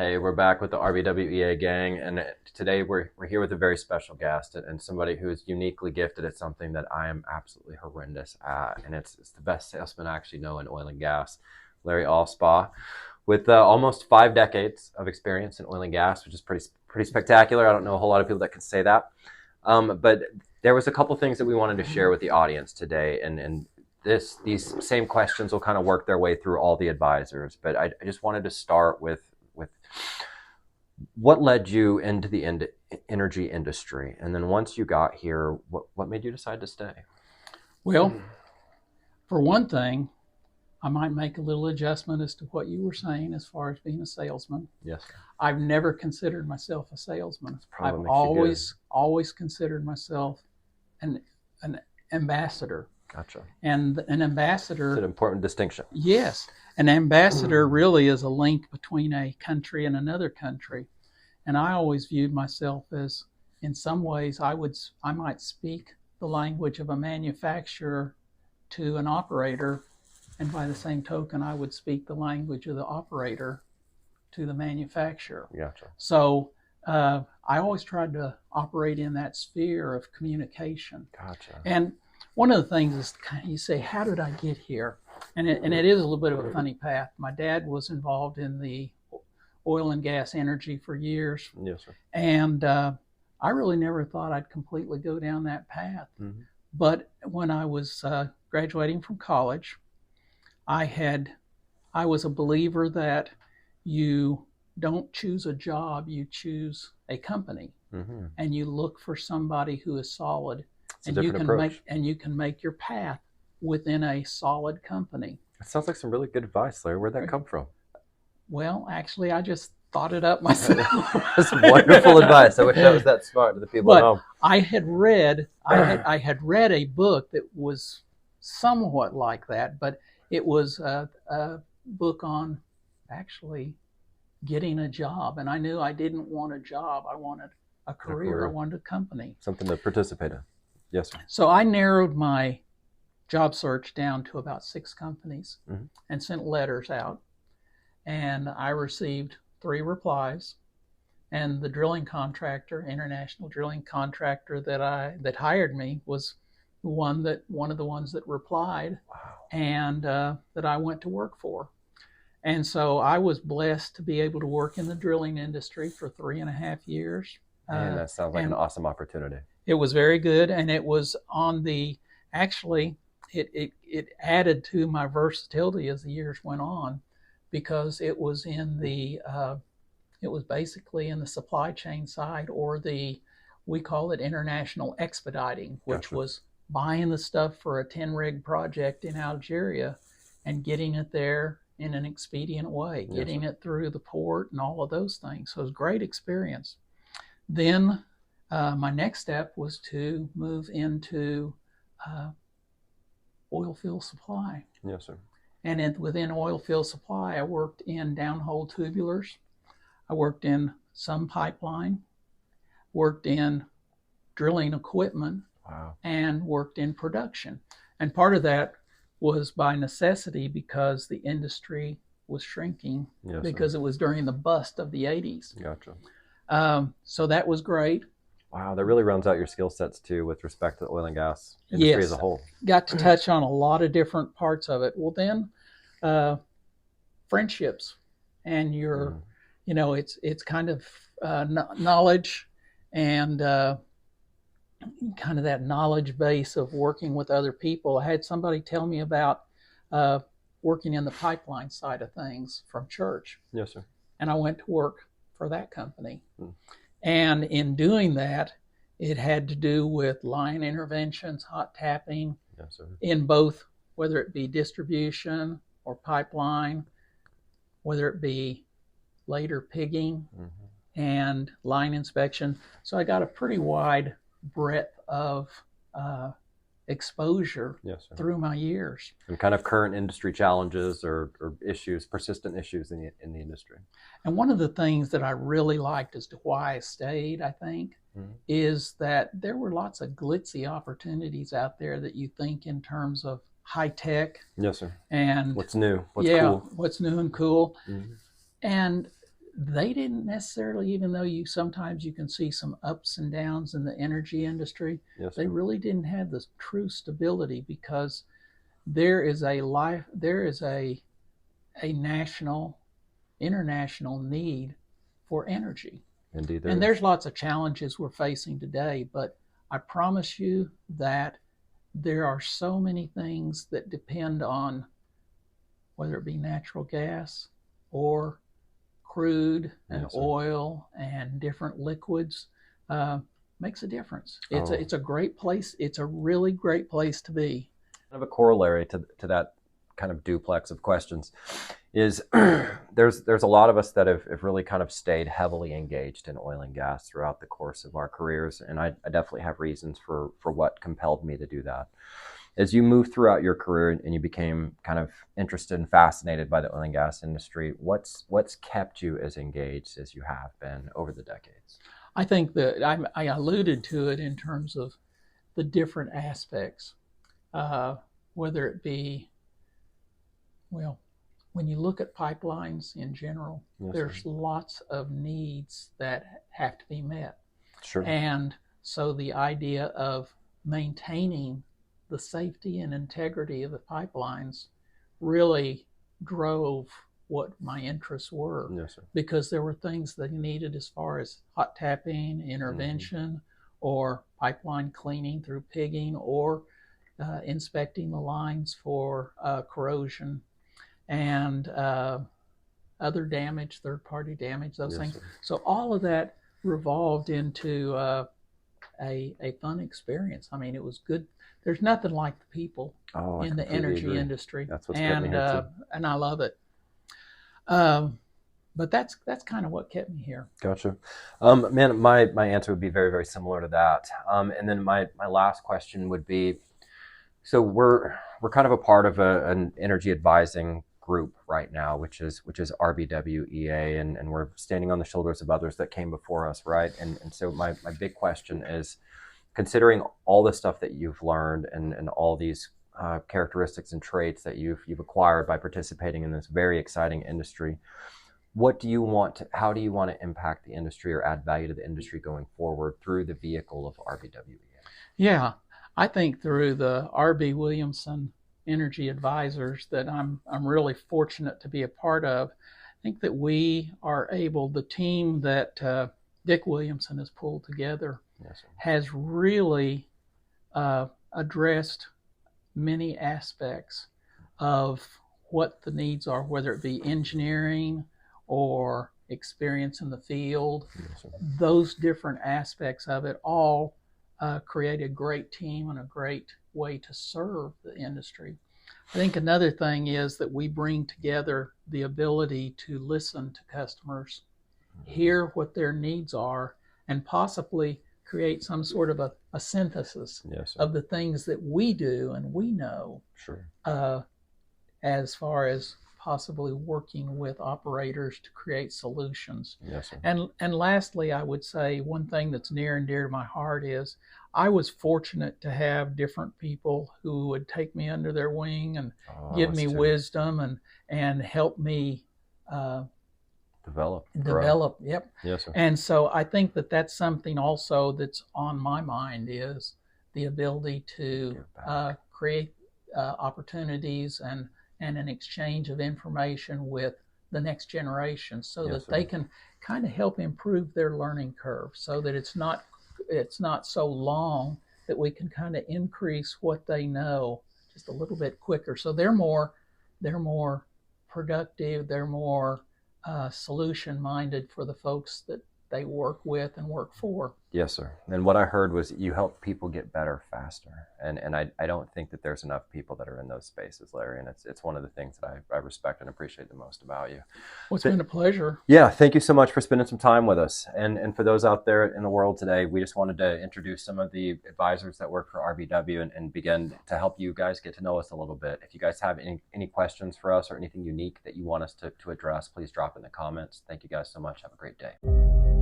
Hey, we're back with the RBWEA gang, and today we're here with a very special guest and somebody who is uniquely gifted at something that I am absolutely horrendous at, and it's the best salesman I actually know in oil and gas, Larry Alspaugh, with almost 5 decades of experience in oil and gas, which is pretty spectacular. I don't know a whole lot of people that can say that, but there was a couple things that we wanted to share with the audience today, and these same questions will kind of work their way through all the advisors, but I just wanted to start with what led you into the energy industry, and then once you got here, what made you decide to stay? Well, for one thing, I might make a little adjustment as to what you were saying as far as being a salesman. Yes, sir. I've never considered myself a salesman. I've makes you always considered myself an ambassador. Gotcha. And an ambassador... It's an important distinction. Yes. An ambassador really is a link between a country and another country. And I always viewed myself as, in some ways, I might speak the language of a manufacturer to an operator, and by the same token, I would speak the language of the operator to the manufacturer. Gotcha. So I always tried to operate in that sphere of communication. Gotcha. And one of the things is, you say, how did I get here? And it is a little bit of a funny path. My dad was involved in the oil and gas energy for years. Yes, sir. And I really never thought I'd completely go down that path. Mm-hmm. But when I was graduating from college, I was a believer that you don't choose a job, you choose a company. Mm-hmm. And you look for somebody who is solid. And you can make your path within a solid company. It sounds like some really good advice, Larry. Where'd that come from? Well, actually, I just thought it up myself. That's wonderful advice. I wish I was that smart to the people at home. I had read a book that was somewhat like that, but it was a book on actually getting a job, and I knew I didn't want a job. I wanted a career. I wanted a company. Something to participate in. Yes, sir. So I narrowed my job search down to about 6 companies, mm-hmm. and sent letters out. And I received 3 replies. And the drilling contractor, international drilling contractor that hired me, was one of the ones that replied. Wow. And that I went to work for. And so I was blessed to be able to work in the drilling industry for 3.5 years. Man, that sounds like an awesome opportunity. It was very good, and it was on the, actually, it added to my versatility as the years went on, because it was it was basically in the supply chain side, or we call it international expediting, which Gotcha. Was buying the stuff for a 10-rig project in Algeria and getting it there in an expedient way, yes, getting it through the port and all of those things. So it was a great experience. Then my next step was to move into oil field supply. Yes, sir. And within oil field supply, I worked in downhole tubulars. I worked in some pipeline, worked in drilling equipment, wow, and worked in production. And part of that was by necessity, because the industry was shrinking, yes, because, sir, it was during the bust of the 80s. Gotcha. So that was great. Wow, that really rounds out your skill sets too with respect to the oil and gas industry, yes, as a whole. Got to touch on a lot of different parts of it. Well, then friendships and your, it's kind of knowledge and kind of that knowledge base of working with other people. I had somebody tell me about working in the pipeline side of things from church. Yes, sir. And I went to work for that company. And in doing that, it had to do with line interventions, hot tapping, yes, sir, in both, whether it be distribution or pipeline, whether it be later pigging, mm-hmm, and line inspection. So I got a pretty wide breadth of exposure, yes, sir, through my years. And kind of current industry challenges or issues, persistent issues in the industry. And one of the things that I really liked as to why I stayed, I think, mm-hmm, is that there were lots of glitzy opportunities out there that you think in terms of high tech. Yes, sir. And what's new, what's cool. What's new and cool. Mm-hmm. And they didn't necessarily, even though sometimes you can see some ups and downs in the energy industry, Yes, they sir. really didn't have the true stability, because there is a national, international need for energy. Indeed, And there is. there's lots of challenges we're facing today, but I promise you that there are so many things that depend on, whether it be natural gas or crude and Yes, sir. oil and different liquids, uh, makes a difference. Oh, It's a great place. It's a really great place to be. kind of a corollary to that kind of duplex of questions is there's a lot of us that have really kind of stayed heavily engaged in oil and gas throughout the course of our careers, and I definitely have reasons for what compelled me to do that. As you moved throughout your career and you became kind of interested and fascinated by the oil and gas industry, what's kept you as engaged as you have been over the decades? I think that I alluded to it in terms of the different aspects, uh, whether it be, well, when you look at pipelines in general, Yes, sir. there's lots of needs that have to be met. Sure. And so the idea of maintaining the safety and integrity of the pipelines really drove what my interests were, Yes, sir. because there were things that needed as far as hot tapping, intervention, or pipeline cleaning through pigging, or inspecting the lines for corrosion and other damage, third-party damage, those Yes, things. sir. So all of that revolved into a fun experience. I mean, it was good. There's nothing like the people Oh, I in the completely energy agree. industry, That's what's kept me here too. and I love it. But that's kind of what kept me here. Gotcha. Man, my answer would be very, very similar to that. And then my last question would be, so we're kind of a part of an energy advising group right now, which is RBWEA, and we're standing on the shoulders of others that came before us, right? And so my big question is, considering all the stuff that you've learned and all these characteristics and traits that you've acquired by participating in this very exciting industry, what do you want to, how do you want to impact the industry or add value to the industry going forward through the vehicle of RBWEA? Yeah, I think through the R.B. Williamson Energy Advisors that I'm really fortunate to be a part of. I think that we are able, the team that Dick Williamson has pulled together, Yes, has really addressed many aspects of what the needs are, whether it be engineering or experience in the field. yes, Those different aspects of it all create a great team and a great way to serve the industry. I think another thing is that we bring together the ability to listen to customers, hear what their needs are, and possibly create some sort of a synthesis yes, of the things that we do and we know, sure, as far as possibly working with operators to create solutions. yes, sir. And lastly, I would say one thing that's near and dear to my heart is I was fortunate to have different people who would take me under their wing and give me wisdom and help me develop. Yep. Yes, sir. And so I think that that's something also that's on my mind, is the ability to create opportunities and an exchange of information with the next generation, so Yes, that sir. they can kind of help improve their learning curve, so that it's not so long, that we can kind of increase what they know just a little bit quicker. So they're more productive, they're more solution minded for the folks that they work with and work for. Yes, sir. And what I heard was you help people get better faster. And I don't think that there's enough people that are in those spaces, Larry. And it's one of the things that I respect and appreciate the most about you. Well, it's been a pleasure. Yeah, thank you so much for spending some time with us. And for those out there in the world today, we just wanted to introduce some of the advisors that work for RBW and begin to help you guys get to know us a little bit. If you guys have any questions for us or anything unique that you want us to address, please drop in the comments. Thank you guys so much. Have a great day.